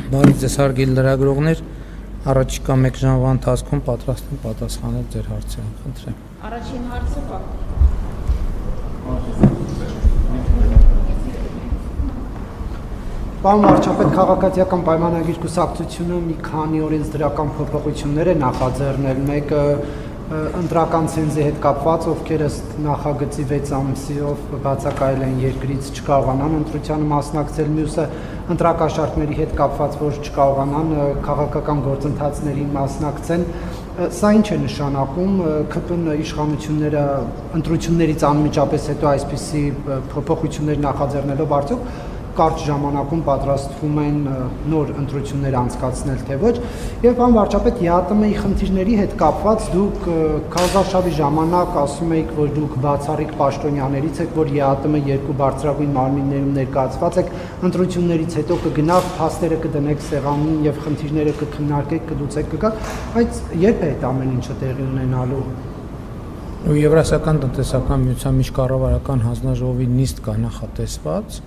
Բարի ձեզ հարգելի լրագրողներ, առաջիկա 1 ժամվա ընթացքում պատրաստ եմ պատասխանել ձեր հարցերին, խնդրեմ։ Առաջին հարցը Պարոն վարչապետ, քաղաքացիական պայմանագիր կուսակցությունը մի քանի օրենսդրական փոփոխություններ է նախաձեռնել, մեկը ընտրական ցենզի հետ կապված, ովքեր ըստ նախագծի 6 ամսիով բացակայել են երկրից չկարողանան ընտրությանը մասնակցել, մյուսը ընտրակաշառքների հետ կապված, որ չկարողանան քաղաքական գործընթացներին մասնակցեն։ Սա ինչ է նշանակում, ԿՊ իշխանությունները ընտրություններից անմիջապես հետո այսպիսի փոփոխություններ նախաձեռնելով արդյոք կարճ ժամանակում պատրաստվում են նոր ընտրություններ անցկացնել, թե ոչ, եւ պարոն վարչապետ, ԵԱՏՄ-ի խնդիրների հետ կապված դուք քարոզարշավի ժամանակ ասում եք, որ դուք բացառիկ պաշտոնյաներից եք, որ ԵԱՏՄ երկու բարձրագույն մարմիններում ներկայացված եք, ընտրություններից հետո կգնաք, փաստերը կդնեք սեղանին եւ խնդիրները կքննարկեք, կլուծեք, կգաք, բայց երբ է այդ ամեն ինչը տեղի ունենալու։ Եվրասիական տնտեսական միության միջկառավարական հանձնաժողովի նիստ կա նախատեսված,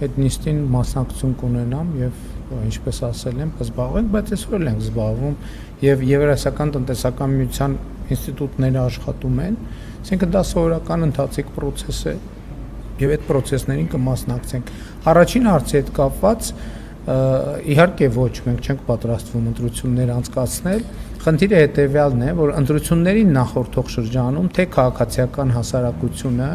այդ նիստին մասնակցություն կունենամ եւ ինչպես ասել եմ, կզբաղվենք, բայց այսօր էլ ենք զբաղվում եւ Եվրասիական տնտեսական միության ինստիտուտները աշխատում են, այսինքն դա սովորական ընթացիկ process է եւ այդ process-ներին կմասնակցենք։ Առաջին հարցի հետ կապված իհարկե ոչ, մենք չենք պատրաստվում ընտրություններ անցկացնել։ Խնդիրը հետեւյալն է, որ ընտրությունների նախորդող շրջանում թե քաղաքացիական հասարակությունը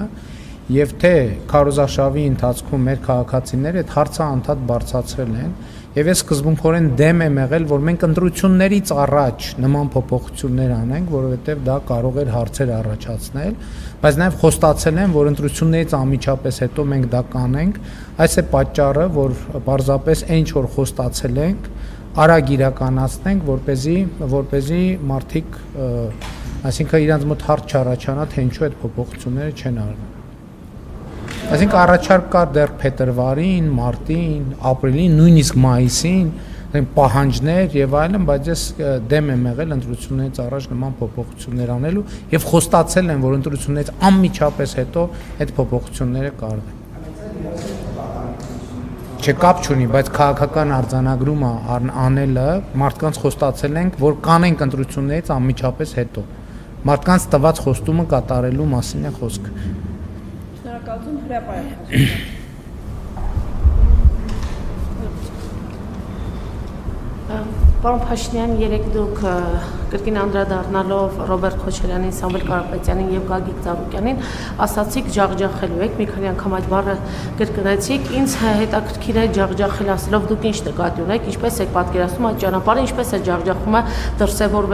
եւ թե քարոզարշավի ընթացքում մեր քաղաքացիները այդ հարցը անդադ բարձրացրել են եւ ես սկզբունքորեն դեմ եմ եղել, որ մենք ընտրություններից առաջ նման փոփոխություններ անենք, որովհետեւ դա կարող էր հարցեր առաջացնել, բայց նաեւ խոստացել են, որ ընտրություններից անմիջապես հետո մենք դա կանենք, այս է պատճառը, որ պարզապես այն ինչ որ խոստացել ենք, արագ իրականացնենք, որպեսզի մարդիկ, այսինքն իրանց մոտ հարց չառաջանա, թե ինչու այդ փոփոխությունները չեն արվում։ Այսինքն առաջարկ կար դեռ փետրվարին, մարտին, ապրիլին, նույնիսկ մայիսին, պահանջներ եւ այլն, բայց ես դեմ եմ եղել ընտրություններից առաջ նման փոփոխություններ անելու եւ խոստացել եմ, որ ընտրություններից անմիջապես հետո այդ փոփոխությունները կարվեն։ Չկապ չունի, բայց քաղաքական արձանագրումը անելը մարդկանց խոստացել ենք, որ կանենք ընտրություններից անմիջապես հետո։ Մարդկանց տված խոստումը կատարելու մասին է խոսքը։ Պարոն Փաշինյան, երեք դուք կրկին անդրադառնալով Ռոբերտ Քոչարյանին, Սամվել Կարապետյանին եւ Գագիկ Ծառուկյանին ասացիք ջախջախելու եք, մի քանի անգամ այդ բառը կրկնեցիք, ինձ հետաքրքիր է ջախջախել ասելով դուք ինչ նկատի ունեք, ինչպես եք պատկերացնում այդ ճանապարհը, ինչպես է ջախջախումը դրսևորվել